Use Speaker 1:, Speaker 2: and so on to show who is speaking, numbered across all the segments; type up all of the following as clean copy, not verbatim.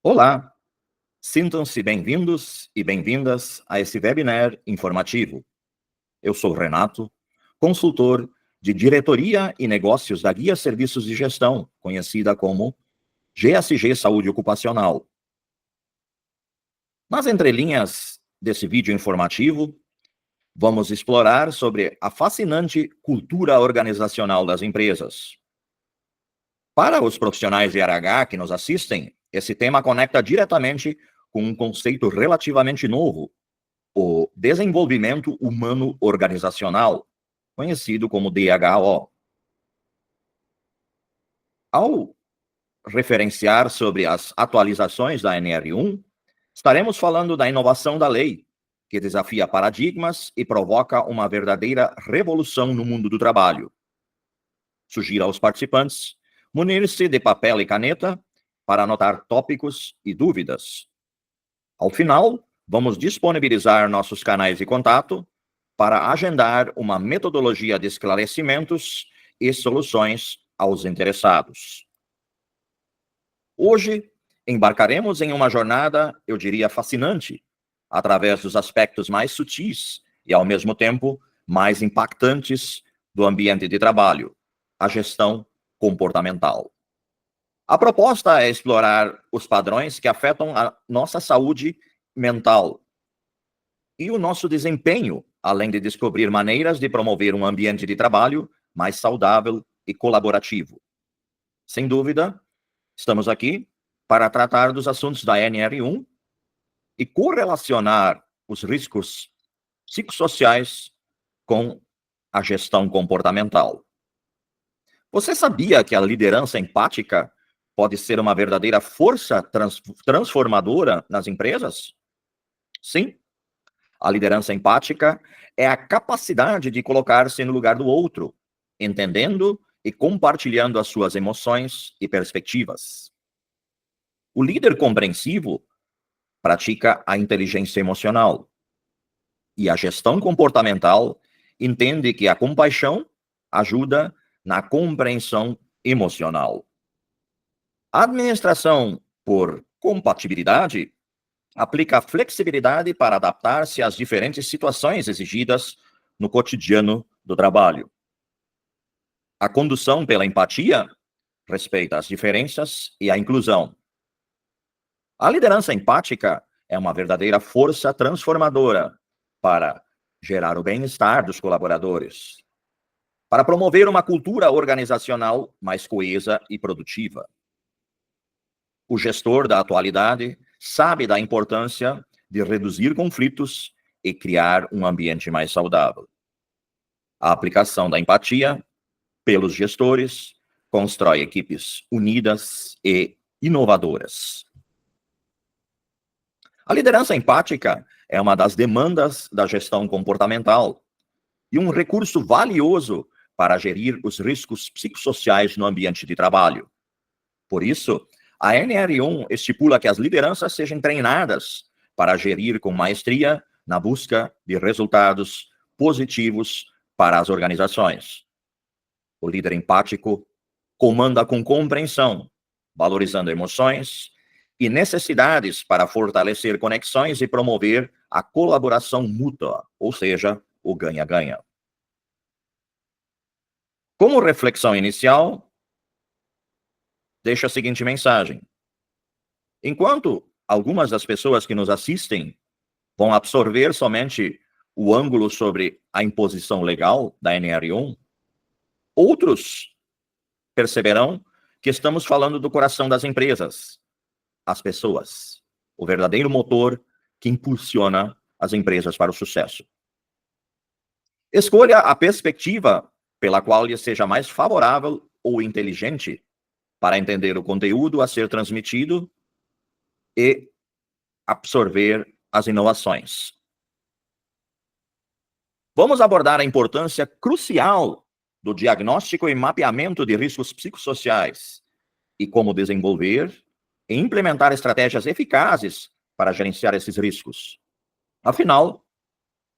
Speaker 1: Olá, sintam-se bem-vindos e bem-vindas a esse webinar informativo. Eu sou Renato, consultor de Diretoria e Negócios da Guia Serviços de Gestão, conhecida como GSG Saúde Ocupacional. Nas entrelinhas desse vídeo informativo, vamos explorar sobre a fascinante cultura organizacional das empresas. Para os profissionais de RH que nos assistem, esse tema conecta diretamente com um conceito relativamente novo, o desenvolvimento humano organizacional, conhecido como DHO. Ao referenciar sobre as atualizações da NR1, estaremos falando da inovação da lei, que desafia paradigmas e provoca uma verdadeira revolução no mundo do trabalho. Sugiro aos participantes munir-se de papel e caneta para anotar tópicos e dúvidas. Ao final, vamos disponibilizar nossos canais de contato para agendar uma metodologia de esclarecimentos e soluções aos interessados. Hoje, embarcaremos em uma jornada, eu diria, fascinante, através dos aspectos mais sutis e, ao mesmo tempo, mais impactantes do ambiente de trabalho, a gestão comportamental. A proposta é explorar os padrões que afetam a nossa saúde mental e o nosso desempenho, além de descobrir maneiras de promover um ambiente de trabalho mais saudável e colaborativo. Sem dúvida, estamos aqui para tratar dos assuntos da NR1 e correlacionar os riscos psicossociais com a gestão comportamental. Você sabia que a liderança empática pode ser uma verdadeira força transformadora nas empresas? Sim. A liderança empática é a capacidade de colocar-se no lugar do outro, entendendo e compartilhando as suas emoções e perspectivas. O líder compreensivo pratica a inteligência emocional. E a gestão comportamental entende que a compaixão ajuda na compreensão emocional. A administração por compatibilidade aplica a flexibilidade para adaptar-se às diferentes situações exigidas no cotidiano do trabalho. A condução pela empatia respeita as diferenças e a inclusão. A liderança empática é uma verdadeira força transformadora para gerar o bem-estar dos colaboradores, para promover uma cultura organizacional mais coesa e produtiva. O gestor da atualidade sabe da importância de reduzir conflitos e criar um ambiente mais saudável. A aplicação da empatia pelos gestores constrói equipes unidas e inovadoras. A liderança empática é uma das demandas da gestão comportamental e um recurso valioso para gerir os riscos psicossociais no ambiente de trabalho. Por isso, a NR1 estipula que as lideranças sejam treinadas para gerir com maestria na busca de resultados positivos para as organizações. O líder empático comanda com compreensão, valorizando emoções e necessidades para fortalecer conexões e promover a colaboração mútua, ou seja, o ganha-ganha. Como reflexão inicial, deixo a seguinte mensagem. Enquanto algumas das pessoas que nos assistem vão absorver somente o ângulo sobre a imposição legal da NR1, outros perceberão que estamos falando do coração das empresas, as pessoas, o verdadeiro motor que impulsiona as empresas para o sucesso. Escolha a perspectiva pela qual lhe seja mais favorável ou inteligente para entender o conteúdo a ser transmitido e absorver as inovações. Vamos abordar a importância crucial do diagnóstico e mapeamento de riscos psicossociais e como desenvolver e implementar estratégias eficazes para gerenciar esses riscos. Afinal,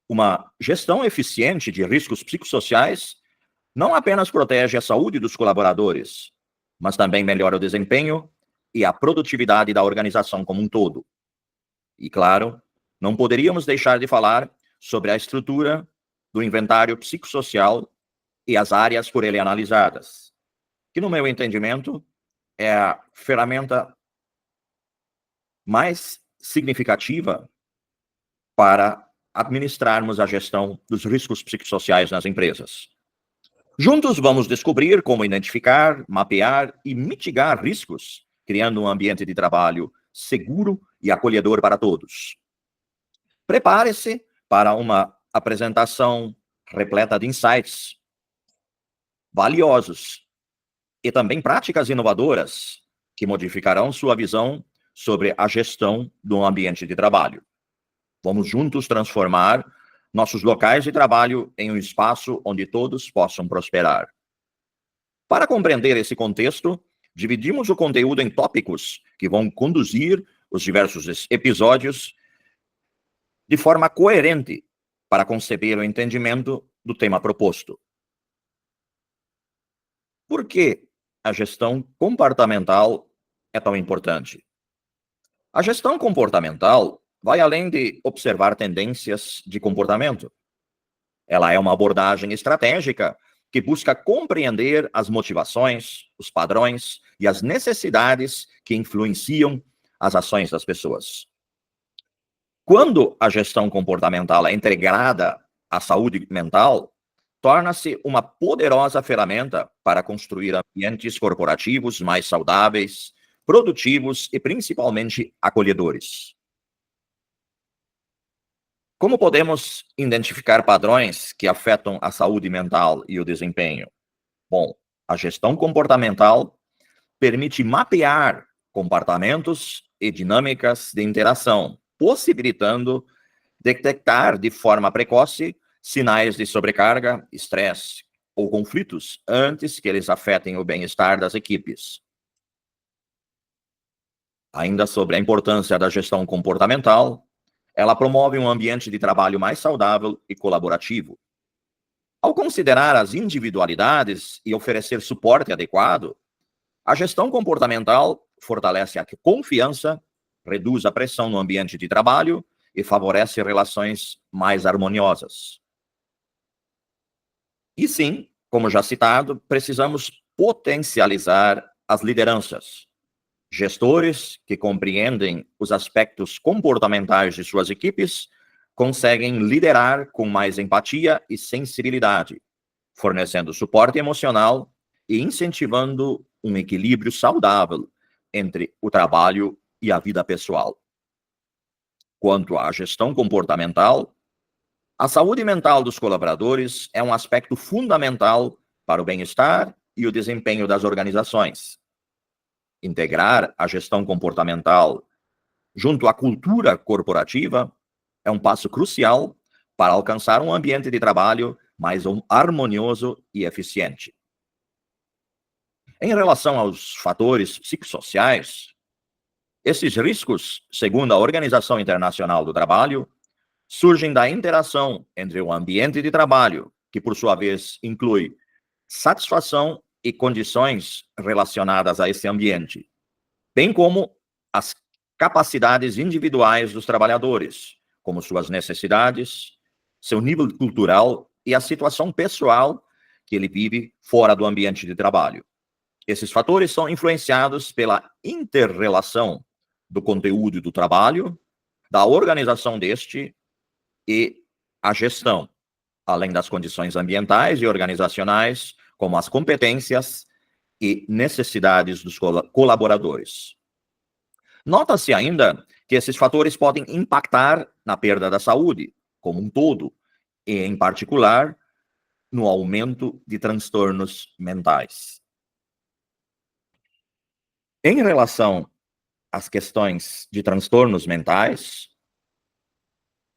Speaker 1: uma gestão eficiente de riscos psicossociais não apenas protege a saúde dos colaboradores, mas também melhora o desempenho e a produtividade da organização como um todo. E, claro, não poderíamos deixar de falar sobre a estrutura do inventário psicossocial e as áreas por ele analisadas, que, no meu entendimento, é a ferramenta mais significativa para administrarmos a gestão dos riscos psicossociais nas empresas. Juntos vamos descobrir como identificar, mapear e mitigar riscos, criando um ambiente de trabalho seguro e acolhedor para todos. Prepare-se para uma apresentação repleta de insights valiosos e também práticas inovadoras que modificarão sua visão sobre a gestão do ambiente de trabalho. Vamos juntos transformar nossos locais de trabalho em um espaço onde todos possam prosperar. Para compreender esse contexto, dividimos o conteúdo em tópicos que vão conduzir os diversos episódios de forma coerente para conceber o entendimento do tema proposto. Por que a gestão comportamental é tão importante? A gestão comportamental vai além de observar tendências de comportamento. Ela é uma abordagem estratégica que busca compreender as motivações, os padrões e as necessidades que influenciam as ações das pessoas. Quando a gestão comportamental é integrada à saúde mental, torna-se uma poderosa ferramenta para construir ambientes corporativos mais saudáveis, produtivos e principalmente acolhedores. Como podemos identificar padrões que afetam a saúde mental e o desempenho? Bom, a gestão comportamental permite mapear comportamentos e dinâmicas de interação, possibilitando detectar de forma precoce sinais de sobrecarga, estresse ou conflitos antes que eles afetem o bem-estar das equipes. Ainda sobre a importância da gestão comportamental, ela promove um ambiente de trabalho mais saudável e colaborativo. Ao considerar as individualidades e oferecer suporte adequado, a gestão comportamental fortalece a confiança, reduz a pressão no ambiente de trabalho e favorece relações mais harmoniosas. E sim, como já citado, precisamos potencializar as lideranças. Gestores que compreendem os aspectos comportamentais de suas equipes conseguem liderar com mais empatia e sensibilidade, fornecendo suporte emocional e incentivando um equilíbrio saudável entre o trabalho e a vida pessoal. Quanto à gestão comportamental, a saúde mental dos colaboradores é um aspecto fundamental para o bem-estar e o desempenho das organizações. Integrar a gestão comportamental junto à cultura corporativa é um passo crucial para alcançar um ambiente de trabalho mais harmonioso e eficiente. Em relação aos fatores psicossociais, esses riscos, segundo a Organização Internacional do Trabalho, surgem da interação entre o ambiente de trabalho, que por sua vez inclui satisfação e condições relacionadas a esse ambiente, bem como as capacidades individuais dos trabalhadores, como suas necessidades, seu nível cultural e a situação pessoal que ele vive fora do ambiente de trabalho. Esses fatores são influenciados pela inter-relação do conteúdo do trabalho, da organização deste e a gestão, além das condições ambientais e organizacionais, como as competências e necessidades dos colaboradores. Nota-se ainda que esses fatores podem impactar na perda da saúde, como um todo, e, em particular, no aumento de transtornos mentais. Em relação às questões de transtornos mentais,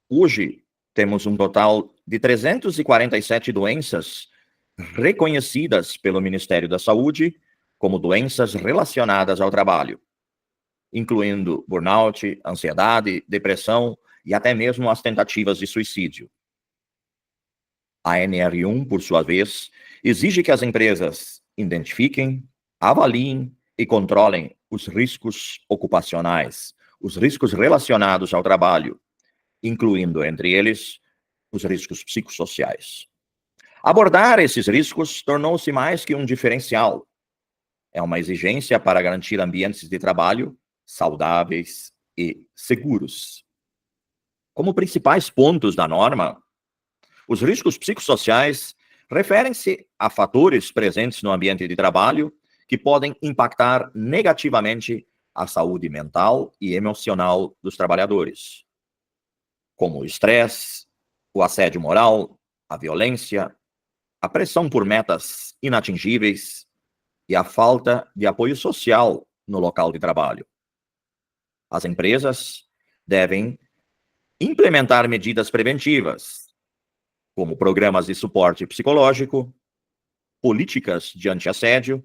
Speaker 1: hoje temos um total de 347 doenças reconhecidas pelo Ministério da Saúde como doenças relacionadas ao trabalho, incluindo burnout, ansiedade, depressão e até mesmo as tentativas de suicídio. A NR1, por sua vez, exige que as empresas identifiquem, avaliem e controlem os riscos ocupacionais, os riscos relacionados ao trabalho, incluindo entre eles os riscos psicossociais. Abordar esses riscos tornou-se mais que um diferencial. É uma exigência para garantir ambientes de trabalho saudáveis e seguros. Como principais pontos da norma, os riscos psicossociais referem-se a fatores presentes no ambiente de trabalho que podem impactar negativamente a saúde mental e emocional dos trabalhadores, como o estresse, o assédio moral, a violência, a pressão por metas inatingíveis e a falta de apoio social no local de trabalho. As empresas devem implementar medidas preventivas, como programas de suporte psicológico, políticas de antiassédio,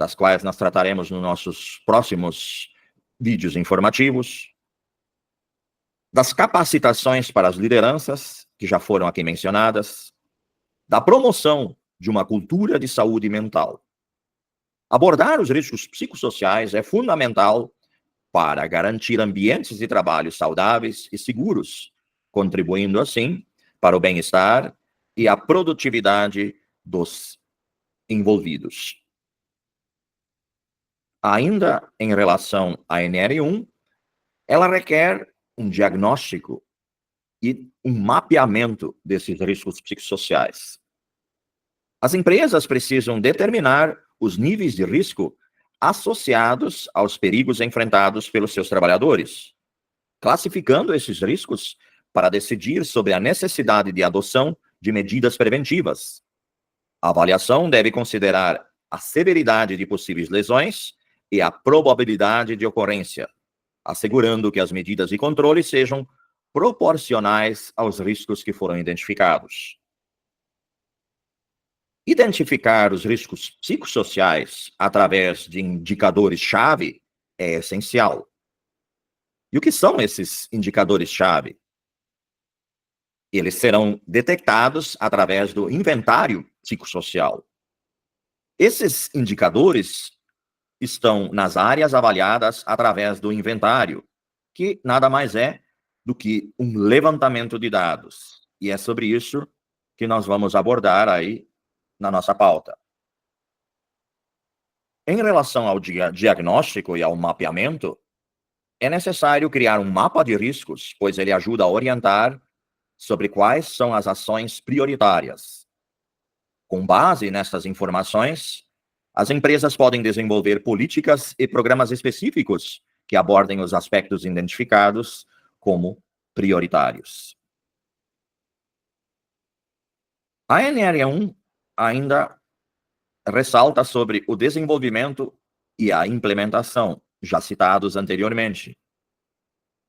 Speaker 1: das quais nós trataremos nos nossos próximos vídeos informativos, das capacitações para as lideranças, que já foram aqui mencionadas, da promoção de uma cultura de saúde mental. Abordar os riscos psicossociais é fundamental para garantir ambientes de trabalho saudáveis e seguros, contribuindo assim para o bem-estar e a produtividade dos envolvidos. Ainda em relação à NR1, ela requer um diagnóstico e um mapeamento desses riscos psicossociais. As empresas precisam determinar os níveis de risco associados aos perigos enfrentados pelos seus trabalhadores, classificando esses riscos para decidir sobre a necessidade de adoção de medidas preventivas. A avaliação deve considerar a severidade de possíveis lesões e a probabilidade de ocorrência, assegurando que as medidas de controle sejam proporcionais aos riscos que foram identificados. Identificar os riscos psicossociais através de indicadores-chave é essencial. E o que são esses indicadores-chave? Eles serão detectados através do inventário psicossocial. Esses indicadores estão nas áreas avaliadas através do inventário, que nada mais é do que um levantamento de dados. E é sobre isso que nós vamos abordar aí na nossa pauta. Em relação ao diagnóstico e ao mapeamento, é necessário criar um mapa de riscos, pois ele ajuda a orientar sobre quais são as ações prioritárias. Com base nessas informações, as empresas podem desenvolver políticas e programas específicos que abordem os aspectos identificados como prioritários. A NR1 ainda ressalta sobre o desenvolvimento e a implementação, já citados anteriormente.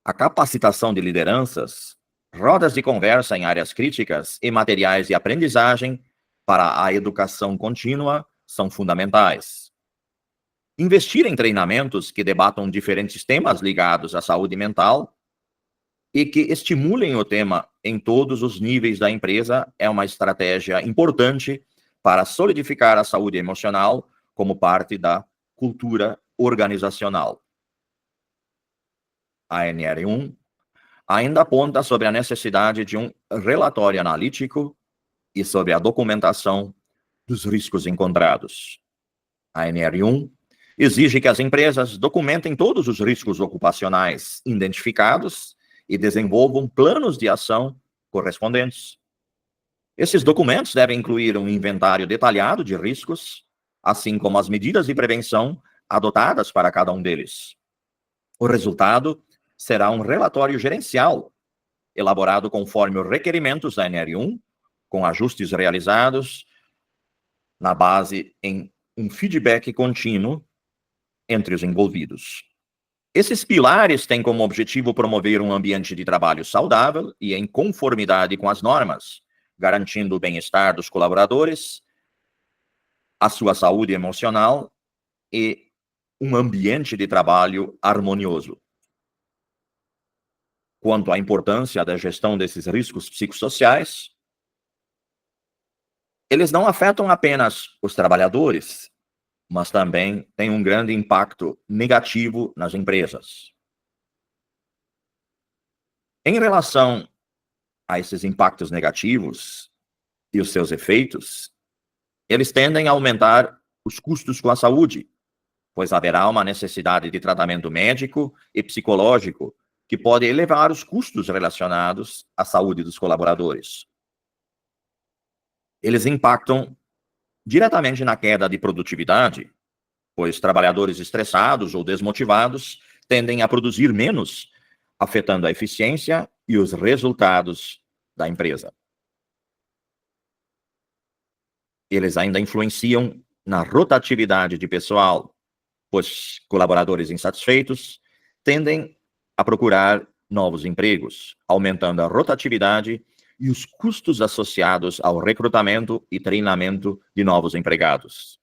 Speaker 1: A capacitação de lideranças, rodas de conversa em áreas críticas e materiais de aprendizagem para a educação contínua são fundamentais. Investir em treinamentos que debatam diferentes temas ligados à saúde mental e que estimulem o tema em todos os níveis da empresa é uma estratégia importante para solidificar a saúde emocional como parte da cultura organizacional. A NR1 ainda aponta sobre a necessidade de um relatório analítico e sobre a documentação dos riscos encontrados. A NR1 exige que as empresas documentem todos os riscos ocupacionais identificados e desenvolvam planos de ação correspondentes. Esses documentos devem incluir um inventário detalhado de riscos, assim como as medidas de prevenção adotadas para cada um deles. O resultado será um relatório gerencial, elaborado conforme os requerimentos da NR1, com ajustes realizados na base em um feedback contínuo entre os envolvidos. Esses pilares têm como objetivo promover um ambiente de trabalho saudável e em conformidade com as normas, garantindo o bem-estar dos colaboradores, a sua saúde emocional e um ambiente de trabalho harmonioso. Quanto à importância da gestão desses riscos psicossociais, eles não afetam apenas os trabalhadores, mas também tem um grande impacto negativo nas empresas. Em relação a esses impactos negativos e os seus efeitos, eles tendem a aumentar os custos com a saúde, pois haverá uma necessidade de tratamento médico e psicológico que pode elevar os custos relacionados à saúde dos colaboradores. Eles impactam diretamente na queda de produtividade, pois trabalhadores estressados ou desmotivados tendem a produzir menos, afetando a eficiência e os resultados da empresa. Eles ainda influenciam na rotatividade de pessoal, pois colaboradores insatisfeitos tendem a procurar novos empregos, aumentando a rotatividade e os custos associados ao recrutamento e treinamento de novos empregados,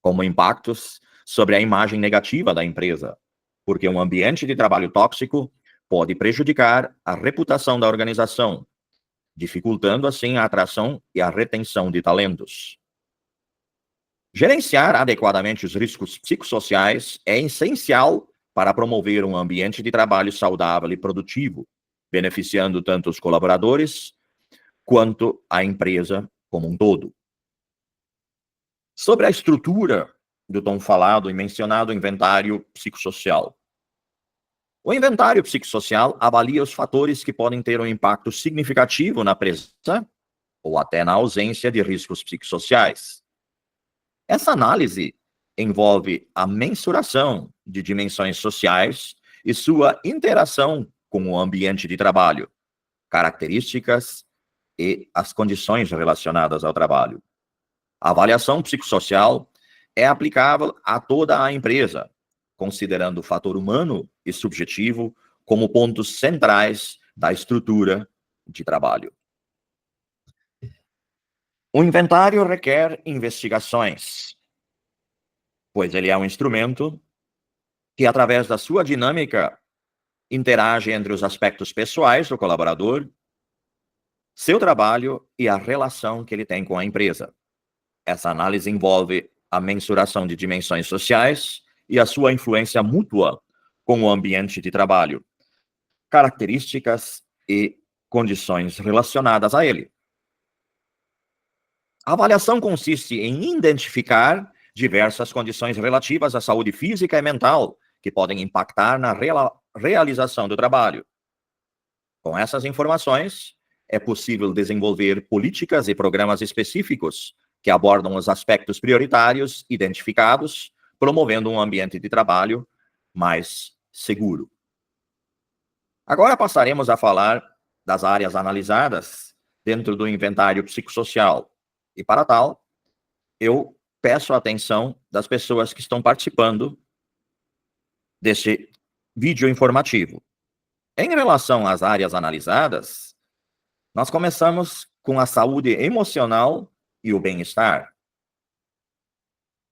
Speaker 1: como impactos sobre a imagem negativa da empresa, porque um ambiente de trabalho tóxico pode prejudicar a reputação da organização, dificultando assim a atração e a retenção de talentos. Gerenciar adequadamente os riscos psicossociais é essencial para promover um ambiente de trabalho saudável e produtivo, beneficiando tanto os colaboradores quanto a empresa como um todo. Sobre a estrutura do tão falado e mencionado inventário psicossocial. O inventário psicossocial avalia os fatores que podem ter um impacto significativo na presença ou até na ausência de riscos psicossociais. Essa análise envolve a mensuração de dimensões sociais e sua interação com o ambiente de trabalho, características e as condições relacionadas ao trabalho. A avaliação psicossocial é aplicável a toda a empresa, considerando o fator humano e subjetivo como pontos centrais da estrutura de trabalho. O inventário requer investigações, pois ele é um instrumento que, através da sua dinâmica, interage entre os aspectos pessoais do colaborador, seu trabalho e a relação que ele tem com a empresa. Essa análise envolve a mensuração de dimensões sociais e a sua influência mútua com o ambiente de trabalho, características e condições relacionadas a ele. A avaliação consiste em identificar diversas condições relativas à saúde física e mental que podem impactar na realização do trabalho. Com essas informações, é possível desenvolver políticas e programas específicos que abordam os aspectos prioritários identificados, promovendo um ambiente de trabalho mais seguro. Agora passaremos a falar das áreas analisadas dentro do inventário psicossocial. E para tal, eu peço a atenção das pessoas que estão participando deste vídeo informativo. Em relação às áreas analisadas, nós começamos com a saúde emocional e o bem-estar.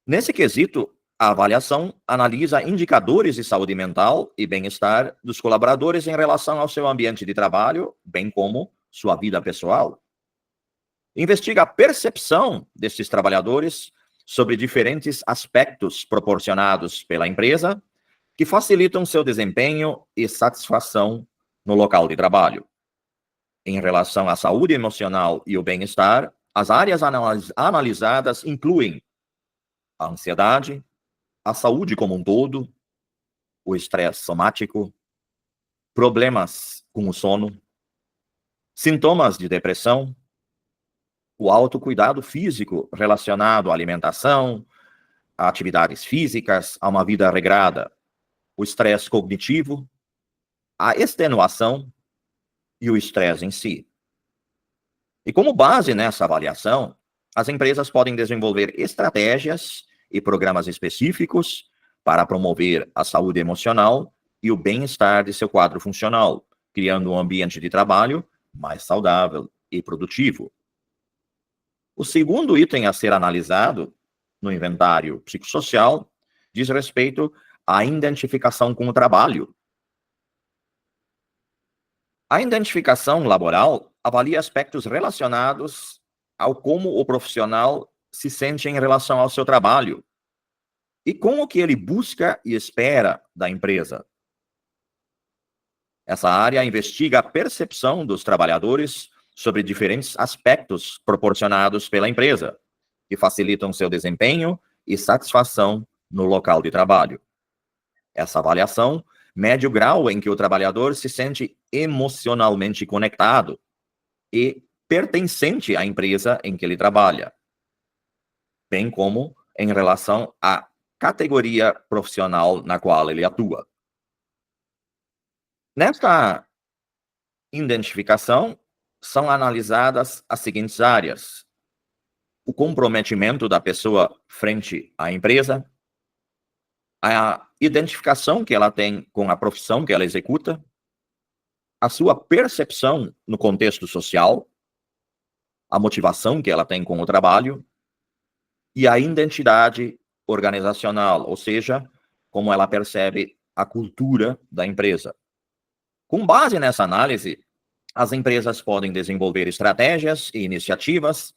Speaker 1: Nesse quesito, a avaliação analisa indicadores de saúde mental e bem-estar dos colaboradores em relação ao seu ambiente de trabalho, bem como sua vida pessoal. Investiga a percepção desses trabalhadores sobre diferentes aspectos proporcionados pela empresa que facilitam seu desempenho e satisfação no local de trabalho. Em relação à saúde emocional e o bem-estar, as áreas analisadas incluem a ansiedade, a saúde como um todo, o estresse somático, problemas com o sono, sintomas de depressão, o autocuidado físico relacionado à alimentação, a atividades físicas, a uma vida regrada, o estresse cognitivo, a extenuação e o estresse em si. E como base nessa avaliação, as empresas podem desenvolver estratégias e programas específicos para promover a saúde emocional e o bem-estar de seu quadro funcional, criando um ambiente de trabalho mais saudável e produtivo. O segundo item a ser analisado no inventário psicossocial diz respeito à identificação com o trabalho. A identificação laboral avalia aspectos relacionados ao como o profissional se sente em relação ao seu trabalho, e com o que ele busca e espera da empresa. Essa área investiga a percepção dos trabalhadores sobre diferentes aspectos proporcionados pela empresa, que facilitam seu desempenho e satisfação no local de trabalho. Essa avaliação mede o grau em que o trabalhador se sente emocionalmente conectado e pertencente à empresa em que ele trabalha, bem como em relação à categoria profissional na qual ele atua. Nesta identificação, são analisadas as seguintes áreas: o comprometimento da pessoa frente à empresa, a identificação que ela tem com a profissão que ela executa, a sua percepção no contexto social, a motivação que ela tem com o trabalho e a identidade organizacional, ou seja, como ela percebe a cultura da empresa. Com base nessa análise, as empresas podem desenvolver estratégias e iniciativas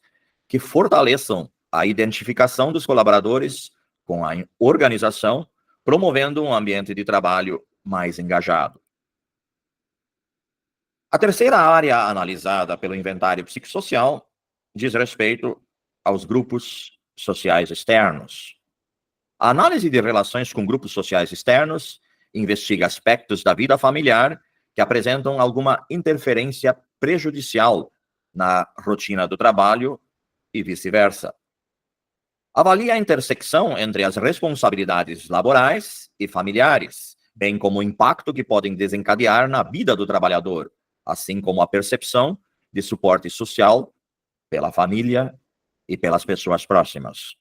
Speaker 1: que fortaleçam a identificação dos colaboradores com a organização, promovendo um ambiente de trabalho mais engajado. A terceira área analisada pelo inventário psicossocial diz respeito aos grupos sociais externos. A análise de relações com grupos sociais externos investiga aspectos da vida familiar que apresentam alguma interferência prejudicial na rotina do trabalho e vice-versa. Avalia a intersecção entre as responsabilidades laborais e familiares, bem como o impacto que podem desencadear na vida do trabalhador, assim como a percepção de suporte social pela família e pelas pessoas próximas.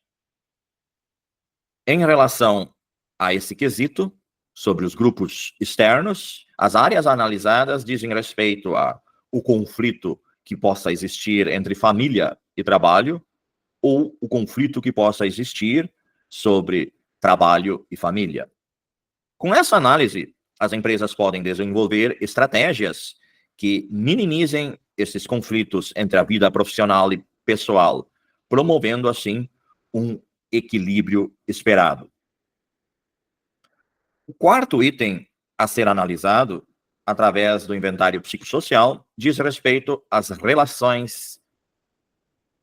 Speaker 1: Em relação a esse quesito, sobre os grupos externos, as áreas analisadas dizem respeito ao conflito que possa existir entre família e trabalho, ou o conflito que possa existir sobre trabalho e família. Com essa análise, as empresas podem desenvolver estratégias que minimizem esses conflitos entre a vida profissional e pessoal, promovendo, assim, um equilíbrio esperado. O quarto item a ser analisado, através do inventário psicossocial, diz respeito às relações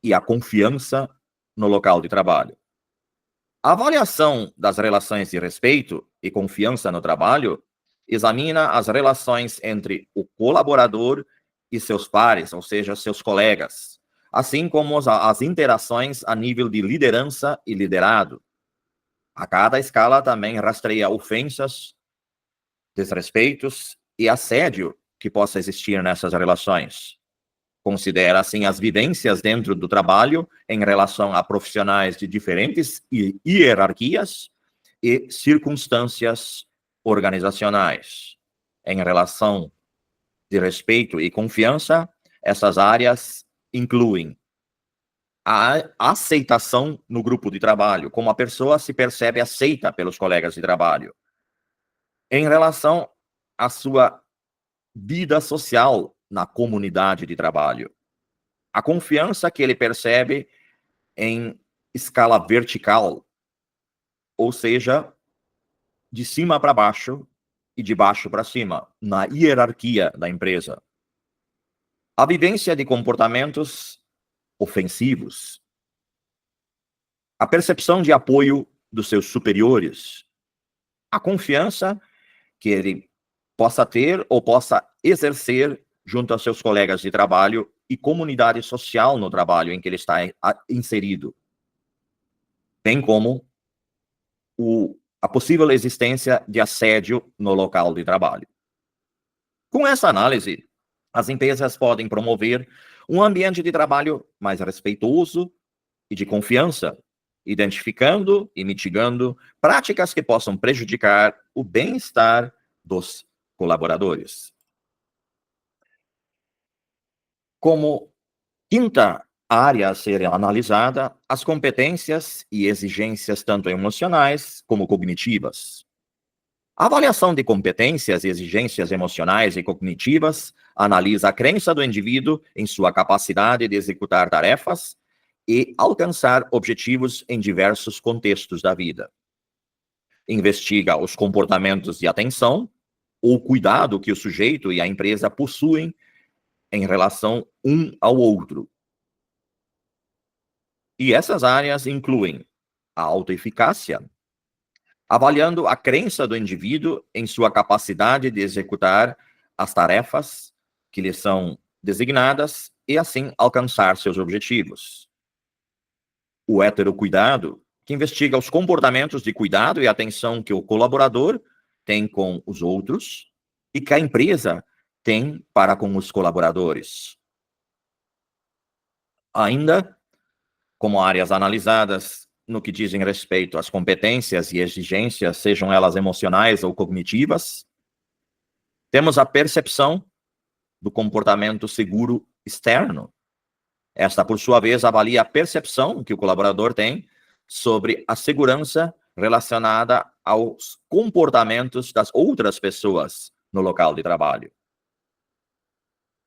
Speaker 1: e à confiança no local de trabalho. A avaliação das relações de respeito e confiança no trabalho examina as relações entre o colaborador e seus pares, ou seja, seus colegas, assim como as interações a nível de liderança e liderado. A cada escala também rastreia ofensas, desrespeitos e assédio que possa existir nessas relações. Considera, assim, as vivências dentro do trabalho em relação a profissionais de diferentes hierarquias e circunstâncias organizacionais. Em relação de respeito e confiança, essas áreas incluem a aceitação no grupo de trabalho, como a pessoa se percebe aceita pelos colegas de trabalho. Em relação à sua vida social na comunidade de trabalho, a confiança que ele percebe em escala vertical, ou seja, de cima para baixo e de baixo para cima, na hierarquia da empresa. A vivência de comportamentos ofensivos, a percepção de apoio dos seus superiores, a confiança que ele possa ter ou possa exercer junto aos seus colegas de trabalho e comunidade social no trabalho em que ele está inserido, bem como a possível existência de assédio no local de trabalho. Com essa análise, as empresas podem promover um ambiente de trabalho mais respeitoso e de confiança, identificando e mitigando práticas que possam prejudicar o bem-estar dos colaboradores. Como quinta área a ser analisada, as competências e exigências tanto emocionais como cognitivas. A avaliação de competências e exigências emocionais e cognitivas analisa a crença do indivíduo em sua capacidade de executar tarefas e alcançar objetivos em diversos contextos da vida. investiga os comportamentos de atenção ou cuidado que o sujeito e a empresa possuem em relação um ao outro. E essas áreas incluem a autoeficácia, avaliando a crença do indivíduo em sua capacidade de executar as tarefas que lhe são designadas e, assim, alcançar seus objetivos. O heterocuidado, que investiga os comportamentos de cuidado e atenção que o colaborador tem com os outros e que a empresa tem para com os colaboradores. Ainda, como áreas analisadas no que dizem respeito às competências e exigências, sejam elas emocionais ou cognitivas, temos a percepção do comportamento seguro externo. Esta, por sua vez, avalia a percepção que o colaborador tem sobre a segurança relacionada aos comportamentos das outras pessoas no local de trabalho.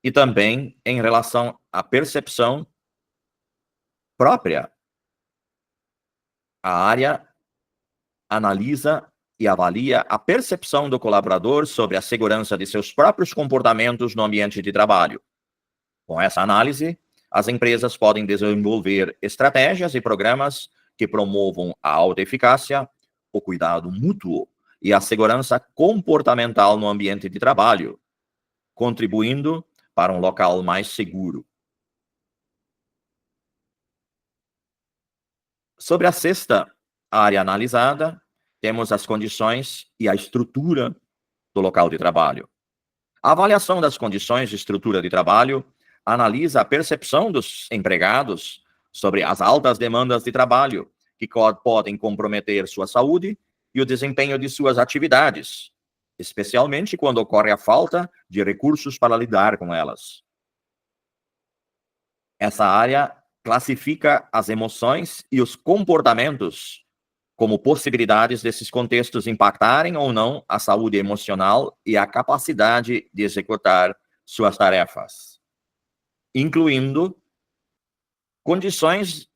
Speaker 1: E também em relação à percepção própria. A área analisa e avalia a percepção do colaborador sobre a segurança de seus próprios comportamentos no ambiente de trabalho. Com essa análise, as empresas podem desenvolver estratégias e programas que promovam a autoeficácia, o cuidado mútuo e a segurança comportamental no ambiente de trabalho, contribuindo para um local mais seguro. Sobre a sexta área analisada, temos as condições e a estrutura do local de trabalho. A avaliação das condições de estrutura de trabalho analisa a percepção dos empregados sobre as altas demandas de trabalho, que podem comprometer sua saúde e o desempenho de suas atividades, especialmente quando ocorre a falta de recursos para lidar com elas. Essa área classifica as emoções e os comportamentos como possibilidades desses contextos impactarem ou não a saúde emocional e a capacidade de executar suas tarefas, incluindo condições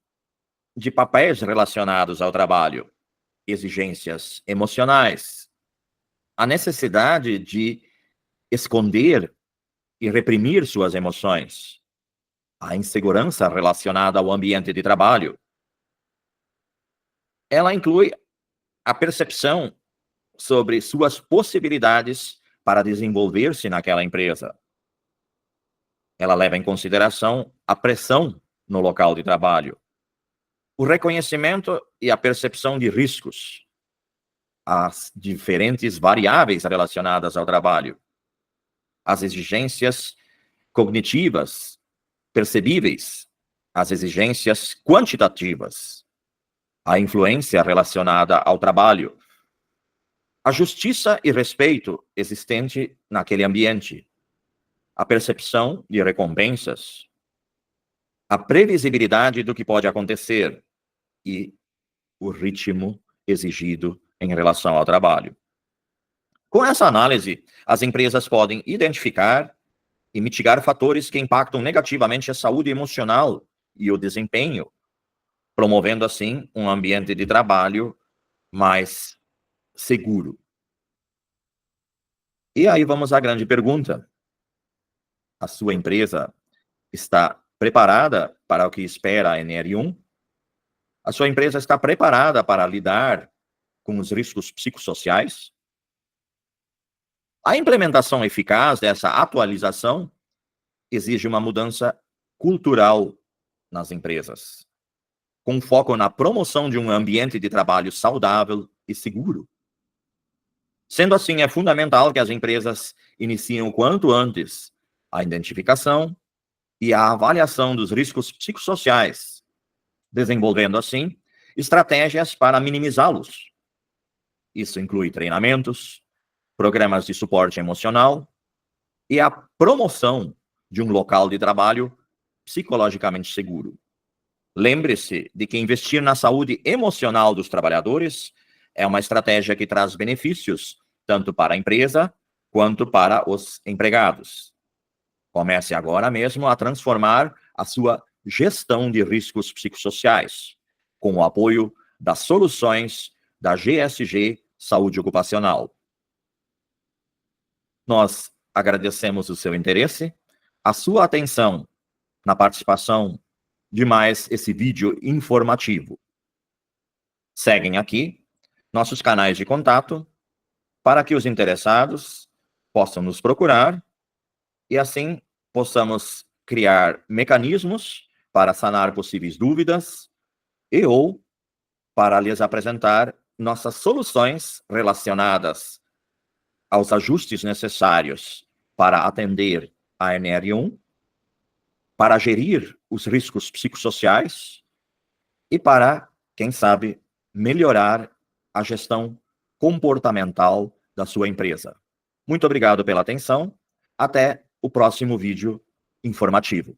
Speaker 1: de papéis relacionados ao trabalho, exigências emocionais, a necessidade de esconder e reprimir suas emoções, a insegurança relacionada ao ambiente de trabalho. Ela inclui a percepção sobre suas possibilidades para desenvolver-se naquela empresa. Ela leva em consideração a pressão no local de trabalho, o reconhecimento e a percepção de riscos, as diferentes variáveis relacionadas ao trabalho, as exigências cognitivas percebíveis, as exigências quantitativas, a influência relacionada ao trabalho, a justiça e respeito existente naquele ambiente, a percepção de recompensas, a previsibilidade do que pode acontecer e o ritmo exigido em relação ao trabalho. Com essa análise, as empresas podem identificar e mitigar fatores que impactam negativamente a saúde emocional e o desempenho, promovendo assim um ambiente de trabalho mais seguro. E aí vamos à grande pergunta. A sua empresa está preparada para o que espera a NR1? A sua empresa está preparada para lidar com os riscos psicossociais? A implementação eficaz dessa atualização exige uma mudança cultural nas empresas, com foco na promoção de um ambiente de trabalho saudável e seguro. Sendo assim, é fundamental que as empresas iniciem o quanto antes a identificação e a avaliação dos riscos psicossociais, desenvolvendo, assim, estratégias para minimizá-los. Isso inclui treinamentos, programas de suporte emocional e a promoção de um local de trabalho psicologicamente seguro. Lembre-se de que investir na saúde emocional dos trabalhadores é uma estratégia que traz benefícios tanto para a empresa quanto para os empregados. Comece agora mesmo a transformar a sua gestão de riscos psicossociais, com o apoio das soluções da GSG saúde ocupacional. Nós agradecemos o seu interesse, a sua atenção na participação de mais esse vídeo informativo. Seguem aqui nossos canais de contato para que os interessados possam nos procurar e assim possamos criar mecanismos para sanar possíveis dúvidas e ou para lhes apresentar nossas soluções relacionadas aos ajustes necessários para atender a NR1, para gerir os riscos psicossociais e para, quem sabe, melhorar a gestão comportamental da sua empresa. Muito obrigado pela atenção. Até o próximo vídeo informativo.